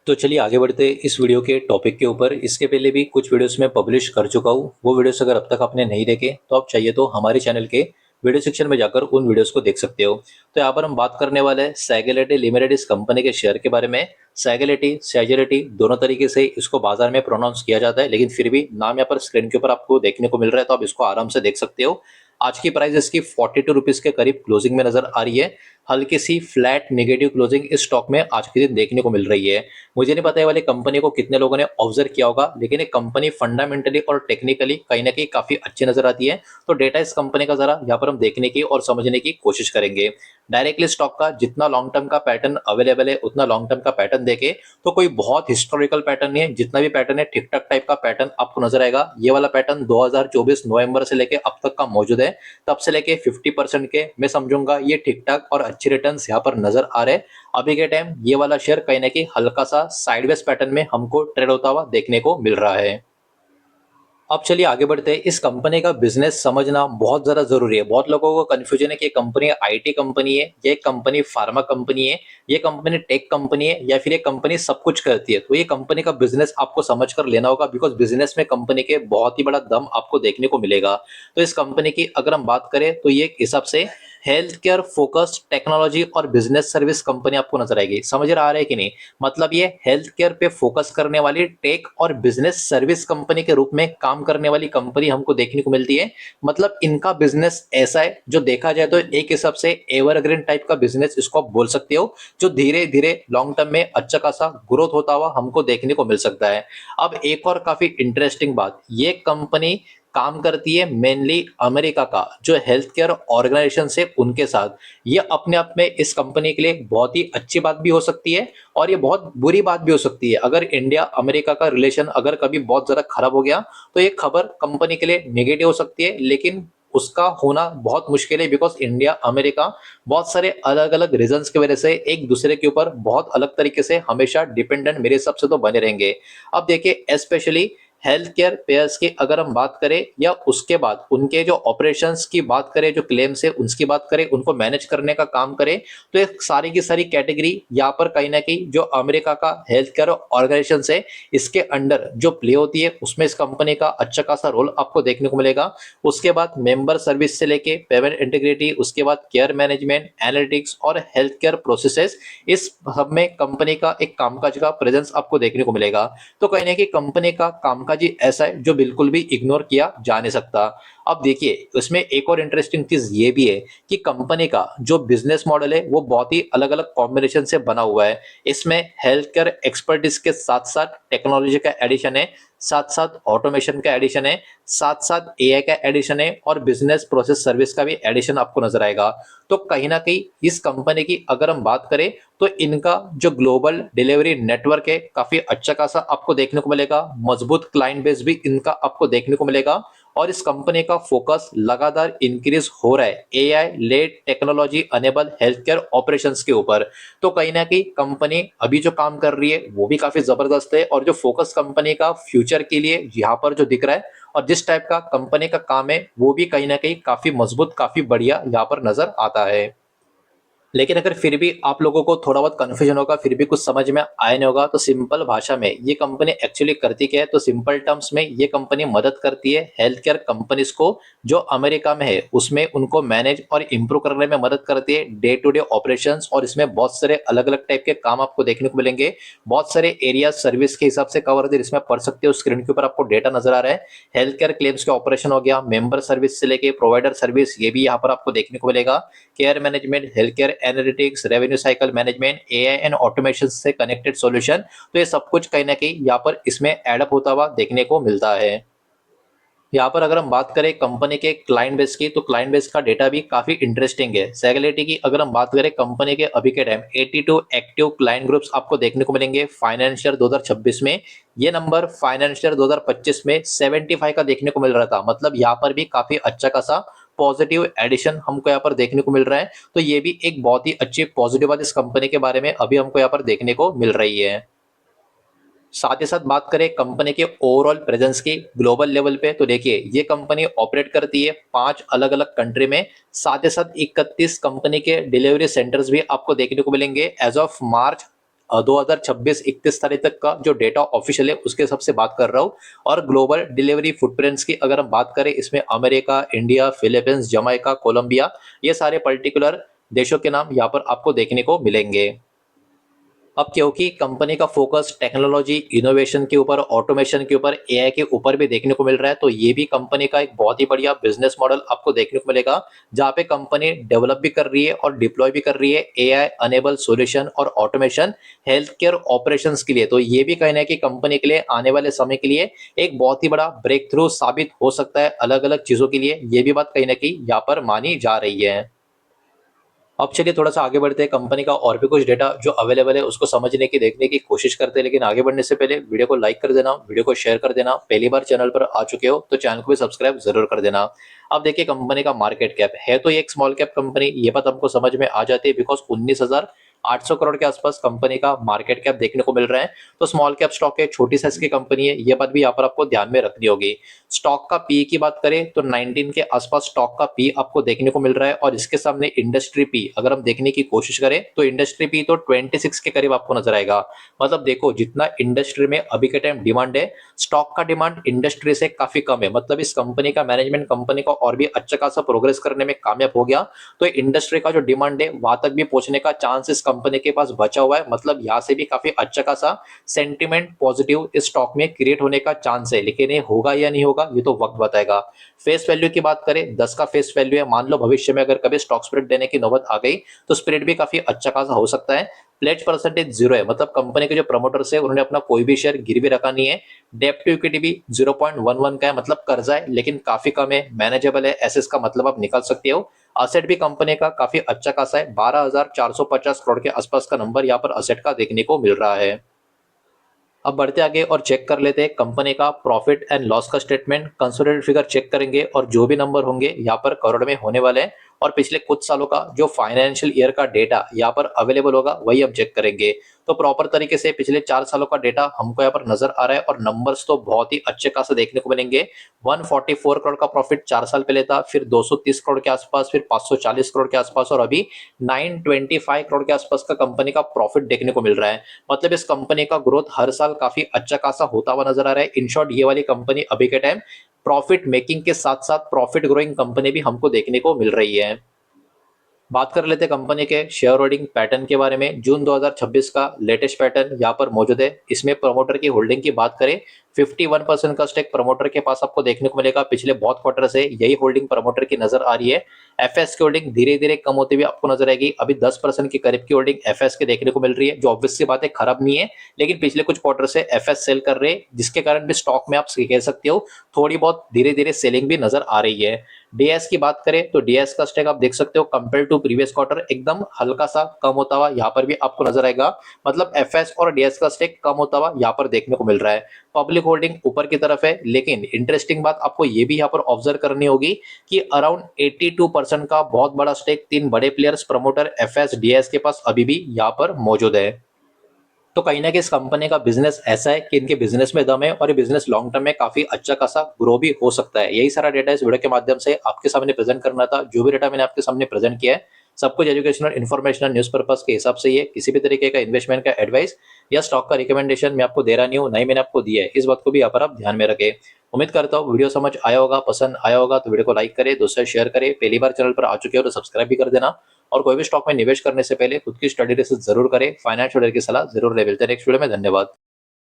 तो चलिए आगे बढ़ते हैं इस वीडियो के टॉपिक के ऊपर। इसके पहले भी कुछ वीडियोस मैं पब्लिश कर चुका हूँ। वो वीडियोस अगर अब तक आपने नहीं देखे तो आप चाहिए तो हमारे चैनल के वीडियो सेक्शन में जाकर उन वीडियोस को देख सकते हो। तो यहाँ पर हम बात करने वाले हैं सैगेलिटी लिमिटेड इस कंपनी के शेयर के बारे में। सैगेलिटी सैगेलिटी दोनों तरीके से इसको बाजार में प्रोनाउंस किया जाता है, लेकिन फिर भी नाम यहाँ पर स्क्रीन के ऊपर आपको देखने को मिल रहा है, तो आप इसको आराम से देख सकते हो। आज की प्राइस इसकी 42 रुपीज के करीब क्लोजिंग में नजर आ रही है। हल्की सी फ्लैट नेगेटिव क्लोजिंग इस स्टॉक में आज के दिन देखने को मिल रही है। मुझे नहीं पता ये वाली कंपनी को कितने लोगों ने ऑब्जर्व किया होगा, लेकिन ये कंपनी फंडामेंटली और टेक्निकली कहीं ना कहीं काफी अच्छी नजर आती है। तो डेटा इस कंपनी का जरा यहाँ पर हम देखने की और समझने की कोशिश करेंगे। डायरेक्टली स्टॉक का जितना लॉन्ग टर्म का पैटर्न अवेलेबल है उतना लॉन्ग टर्म का पैटर्न देखे तो कोई बहुत हिस्टोरिकल पैटर्न नहीं है। जितना भी पैटर्न है ठीक ठाक टाइप का पैटर्न आपको नजर आएगा। ये वाला पैटर्न 2024 नवंबर से लेके अब तक का मौजूद है। तब से लेके 50% के मैं समझूंगा ये ठीक ठाक और अच्छे रिटर्न यहाँ पर नजर आ रहे हैं। अभी के टाइम ये वाला शेयर कहीं ना कहीं हल्का सा साइडवेज पैटर्न में हमको ट्रेड होता हुआ देखने को मिल रहा है। अब चलिए आगे बढ़ते हैं। इस कंपनी का बिजनेस समझना बहुत ज्यादा जरूरी है। बहुत लोगों को कंफ्यूजन है कि ये कंपनी आईटी कंपनी है, ये कंपनी फार्मा कंपनी है, ये कंपनी टेक कंपनी है, या फिर ये कंपनी सब कुछ करती है। तो ये कंपनी का बिजनेस आपको समझ कर लेना होगा, बिकॉज बिजनेस में कंपनी के बहुत ही बड़ा दम आपको देखने को मिलेगा। तो इस कंपनी की अगर हम बात करें तो ये एक हिसाब से हेल्थ केयर फोकस्ड टेक्नोलॉजी और बिजनेस सर्विस कंपनी आपको नजर आएगी। समझ रहा है कि नहीं? मतलब ये हेल्थ केयर पे फोकस करने वाली टेक और बिजनेस सर्विस कंपनी के रूप में काम करने वाली कंपनी हमको देखने को मिलती है। मतलब इनका बिजनेस ऐसा है जो देखा जाए तो एक हिसाब से एवरग्रीन टाइप का बिजनेस इसको आप बोल सकते हो, जो धीरे धीरे लॉन्ग टर्म में अच्छा खासा ग्रोथ होता हुआ हमको देखने को मिल सकता है। अब एक और काफी इंटरेस्टिंग बात, ये कंपनी काम करती है मेनली अमेरिका का जो हेल्थ केयर ऑर्गेनाइजेशन है उनके साथ। ये अपने आप में इस कंपनी के लिए बहुत ही अच्छी बात भी हो सकती है और ये बहुत बुरी बात भी हो सकती है। अगर इंडिया अमेरिका का रिलेशन अगर कभी बहुत ज्यादा खराब हो गया तो ये खबर कंपनी के लिए नेगेटिव हो सकती है, लेकिन उसका होना बहुत मुश्किल है, बिकॉज इंडिया अमेरिका बहुत सारे अलग अलग रीजंस की वजह से एक दूसरे के ऊपर बहुत अलग तरीके से हमेशा डिपेंडेंट मेरे हिसाब से तो बने रहेंगे। अब देखिए स्पेशली हेल्थ केयर पेयर्स की अगर हम बात करें या उसके बाद उनके जो ऑपरेशंस की बात करें, जो क्लेम्स है उसकी बात करें, उनको मैनेज करने का काम करें, तो एक सारी की सारी कैटेगरी यहाँ पर कहीं ना कहीं जो अमेरिका का हेल्थ केयर ऑर्गेनाइजेशन है इसके अंडर जो प्ले होती है उसमें इस कंपनी का अच्छा खासा रोल आपको देखने को मिलेगा। उसके बाद मेंबर सर्विस से लेके पेमेंट इंटीग्रिटी, उसके बाद केयर मैनेजमेंट, एनालिटिक्स और हेल्थ केयर प्रोसेसेस, इस सब में कंपनी का एक कामकाज का प्रेजेंस आपको देखने को मिलेगा। तो कहीं ना कहीं कंपनी का कामकाज ही ऐसा है जो बिल्कुल भी इग्नोर किया जा नहीं सकता। अब देखिए उसमें एक और इंटरेस्टिंग चीज ये भी है कि कंपनी का जो बिजनेस मॉडल है वो बहुत ही अलग अलग कॉम्बिनेशन से बना हुआ है। इसमें हेल्थ केयर एक्सपर्टीज के साथ साथ टेक्नोलॉजी का एडिशन है, साथ साथ ऑटोमेशन का एडिशन है, साथ साथ एआई का एडिशन है और बिजनेस प्रोसेस सर्विस का भी एडिशन आपको नजर आएगा। तो कहीं ना कहीं इस कंपनी की अगर हम बात करें तो इनका जो ग्लोबल डिलीवरी नेटवर्क है काफी अच्छा खासा आपको देखने को मिलेगा। मजबूत क्लाइंट बेस भी इनका आपको देखने को मिलेगा और इस कंपनी का फोकस लगातार इंक्रीज हो रहा है AI led technology enable health care operations के ऊपर। तो कहीं ना कहीं कंपनी अभी जो काम कर रही है वो भी काफी जबरदस्त है और जो फोकस कंपनी का फ्यूचर के लिए यहाँ पर जो दिख रहा है और जिस टाइप का कंपनी का काम है वो भी कहीं ना कहीं काफी मजबूत काफी बढ़िया यहाँ पर नजर आता है। लेकिन अगर फिर भी आप लोगों को थोड़ा बहुत कंफ्यूजन होगा, फिर भी कुछ समझ में आया नहीं होगा, तो सिंपल भाषा में ये कंपनी एक्चुअली करती क्या है, तो सिंपल टर्म्स में ये कंपनी मदद करती है हेल्थ केयर कंपनीज को जो अमेरिका में है उसमें उनको मैनेज और इंप्रूव करने में मदद करती है डे टू डे ऑपरेशंस। और इसमें बहुत सारे अलग अलग टाइप के काम आपको देखने को मिलेंगे। बहुत सारे एरिया सर्विस के हिसाब से कवर इसमें पढ़ सकते हो। स्क्रीन के ऊपर आपको डेटा नजर आ रहा है। हेल्थ केयर क्लेम्स के ऑपरेशन हो गया, मेंबर सर्विस से लेके प्रोवाइडर सर्विस, ये भी यहाँ पर आपको देखने को मिलेगा। Care management, health care analytics, revenue cycle management, AI and automation से कनेक्टेड सॉल्यूशन, तो ये सब कुछ कहीं ना कहीं यहाँ पर इसमें एडअप होता हुआ देखने को मिलता है। यहाँ पर अगर हम बात करें कंपनी के क्लाइंट बेस की, तो क्लाइंट बेस का डेटा भी काफी इंटरेस्टिंग है। सैगेलिटी की अगर हम बात करें कंपनी के अभी के टाइम 82 एक्टिव क्लाइंट ग्रुप्स आपको देखने को मिलेंगे फाइनेंशियल 2026 में। ये नंबर फाइनेंशियल 2025 में 75 का देखने को मिल रहा था। मतलब यहाँ पर भी काफी अच्छा खासा पॉजिटिव एडिशन हमको यहाँ पर देखने को मिल रहा है। तो ये भी एक बहुत ही अच्छी पॉजिटिव बात इस कंपनी के बारे में अभी हमको यहाँ पर देखने को मिल रही है। साथ ही साथ बात करें कंपनी के ओवरऑल प्रेजेंस की ग्लोबल लेवल पे, तो देखिए ये कंपनी ऑपरेट करती है 5 अलग अलग कंट्री में। साथ ही साथ 31 कंपनी के डिलीवरी सेंटर्स भी आपको देखने को मिलेंगे एज ऑफ मार्च 2026 31 तारीख तक का जो डेटा ऑफिशियल है उसके हिसाब से बात कर रहा हूँ। और ग्लोबल डिलीवरी फुटप्रिंट्स की अगर हम बात करें, इसमें America, India, Philippines, Jamaica, Colombia, ये सारे पर्टिकुलर देशों के नाम यहाँ पर आपको देखने को मिलेंगे। अब क्योंकि कंपनी का फोकस टेक्नोलॉजी, इनोवेशन के ऊपर, ऑटोमेशन के ऊपर, एआई के ऊपर भी देखने को मिल रहा है, तो ये भी कंपनी का एक बहुत ही बढ़िया बिजनेस मॉडल आपको देखने को मिलेगा, जहां पे कंपनी डेवलप भी कर रही है और डिप्लॉय भी कर रही है एआई अनेबल सॉल्यूशन और ऑटोमेशन हेल्थ केयर ऑपरेशंस के लिए। तो ये भी कहीं ना कहीं कंपनी के लिए आने वाले समय के लिए एक बहुत ही बड़ा ब्रेक थ्रू साबित हो सकता है अलग अलग चीजों के लिए। ये भी बात कहीं ना कहीं यहाँ पर मानी जा रही है। अब चलिए थोड़ा सा आगे बढ़ते हैं, कंपनी का और भी कुछ डेटा जो अवेलेबल है उसको समझने की, देखने की कोशिश करते हैं। लेकिन आगे बढ़ने से पहले वीडियो को लाइक कर देना, वीडियो को शेयर कर देना। पहली बार चैनल पर आ चुके हो तो चैनल को भी सब्सक्राइब जरूर कर देना। अब देखिए कंपनी का मार्केट कैप है तो ये एक स्मॉल कैप कंपनी, ये बात हमको समझ में आ जाती है, बिकॉज 19,800 करोड़ के आसपास कंपनी का मार्केट कैप देखने को मिल रहा है। तो स्मॉल कैप स्टॉक है, छोटी साइज की कंपनी है, ये बात भी यहाँ पर आपको ध्यान में रखनी होगी। स्टॉक का पी की बात करें तो 19 के आसपास स्टॉक का पी आपको देखने को मिल रहा है, और इसके सामने इंडस्ट्री पी अगर हम देखने की कोशिश करें तो इंडस्ट्री पी तो 26 के करीब आपको नजर आएगा। मतलब देखो जितना इंडस्ट्री में अभी के टाइम डिमांड है, स्टॉक का डिमांड इंडस्ट्री से काफी कम है। मतलब इस कंपनी का मैनेजमेंट कंपनी को और भी अच्छा खासा प्रोग्रेस करने में कामयाब हो गया, तो इंडस्ट्री का जो डिमांड है वहां तक भी पहुंचने का चांस इस कंपनी के पास बचा हुआ है। मतलब यहाँ से भी काफी अच्छा खासा सेंटिमेंट पॉजिटिव इस स्टॉक में क्रिएट होने का चांस है, लेकिन ये होगा या नहीं होगा ये तो वक्त बताएगा। फेस वैल्यू की बात करें, 10 का फेस वैल्यू है। मान लो भविष्य में अगर कभी स्टॉक स्प्लिट देने की नौबत आ गई तो स्प्लिट भी काफी अच्छा खासा हो सकता है। प्लेज परसेंटेज 0 है, मतलब कंपनी के जो प्रमोटर्स है उन्होंने अपना कोई भी शेयर गिरवी रखा नहीं है। डेप्ट टू इक्विटी भी 0.11 का है, मतलब कर्जा है लेकिन काफी कम है, मैनेजेबल है, ऐसे इसका मतलब आप निकाल सकते हो। असेट भी कंपनी का काफी अच्छा खासा है, 12,450 करोड़ के आसपास का नंबर यहाँ पर असेट का देखने को मिल रहा है। अब बढ़ते आगे और चेक कर लेते हैं कंपनी का प्रॉफिट एंड लॉस का स्टेटमेंट, कंसोलिडेटेड फिगर चेक करेंगे और जो भी नंबर होंगे यहाँ पर करोड़ में होने वाले हैं। और पिछले कुछ सालों का जो फाइनेंशियल ईयर का डेटा यहाँ पर अवेलेबल होगा वही हम चेक करेंगे। तो प्रॉपर तरीके से पिछले 4 सालों का डेटा हमको यहाँ पर नजर आ रहा है और नंबर्स तो बहुत ही अच्छे खासे देखने को मिलेंगे। 144 करोड़ का प्रॉफिट 4 साल पहले था, फिर 230 करोड़ के आसपास, फिर 540 करोड़ के आसपास, और अभी 925 करोड़ के आसपास का कंपनी का प्रॉफिट देखने को मिल रहा है। मतलब इस कंपनी का ग्रोथ हर साल काफी अच्छा खासा होता हुआ नजर आ रहा है। इन शॉर्ट ये वाली कंपनी अभी के टाइम प्रॉफिट मेकिंग के साथ साथ प्रॉफिट ग्रोइंग कंपनी भी हमको देखने को मिल रही है। बात कर लेते हैं कंपनी के शेयर होल्डिंग पैटर्न के बारे में। जून 2026 का लेटेस्ट पैटर्न यहाँ पर मौजूद है। इसमें प्रमोटर की होल्डिंग की बात करें, 51% का स्टेक प्रमोटर के पास आपको देखने को मिलेगा। पिछले बहुत क्वार्टर से यही होल्डिंग प्रमोटर की नजर आ रही है। एफएस की होल्डिंग धीरे धीरे कम होती हुई आपको नजर आएगी। अभी 10% के करीब की होल्डिंग एफएस के देखने को मिल रही है, जो ऑब्वियस सी बात है खराब नहीं है, लेकिन पिछले कुछ क्वार्टर से एफएस सेल कर रहे हैं, जिसके कारण भी स्टॉक में आप कह सकते हो थोड़ी बहुत धीरे धीरे सेलिंग भी नजर आ रही है। डीएस की बात करें तो डीएस का स्टेक आप देख सकते हो कंपेयर टू प्रीवियस क्वार्टर एकदम हल्का सा कम होता हुआ यहाँ पर भी आपको नजर आएगा। मतलब एफएस और डीएस का स्टेक कम होता हुआ यहाँ पर देखने को मिल रहा है। पब्लिक होल्डिंग ऊपर की तरफ है, लेकिन इंटरेस्टिंग बात आपको ये भी यहाँ पर ऑब्जर्व करनी होगी कि अराउंड 82% का बहुत बड़ा स्टेक 3 बड़े प्लेयर्स प्रमोटर एफएस डीएस के पास अभी भी यहाँ पर मौजूद है। तो कहीं ना कहीं इस कंपनी का बिजनेस ऐसा है कि इनके बिजनेस में दम है और ये बिजनेस लॉन्ग टर्म में काफी अच्छा खासा ग्रो भी हो सकता है। यही सारा डेटा इस वीडियो के माध्यम से आपके सामने प्रेजेंट करना था। जो भी डेटा मैंने आपके सामने प्रेजेंट किया है सब कुछ एजुकेशनल, इन्फॉर्मेशनल, न्यूज पर्पस के हिसाब से ही है। किसी भी तरीके का इन्वेस्टमेंट का एडवाइस या स्टॉक का रिकमेंडेशन मैं आपको दे रहा नहीं हूँ, नहीं मैंने आपको दिया है, इस बात को भी यहाँ पर आप ध्यान में रखें। उम्मीद करता हूँ वीडियो समझ आया होगा, पसंद आया होगा तो वीडियो को लाइक करें, दोस्तों शेयर करें। पहली बार चैनल पर आ चुके हो तो सब्सक्राइब भी कर देना। और कोई भी स्टॉक में निवेश करने से पहले खुद की स्टडी रिसर्च जरूर करें, फाइनेंशियल की सलाह जरूर ले। मिलते हैं नेक्स्ट वीडियो में, धन्यवाद।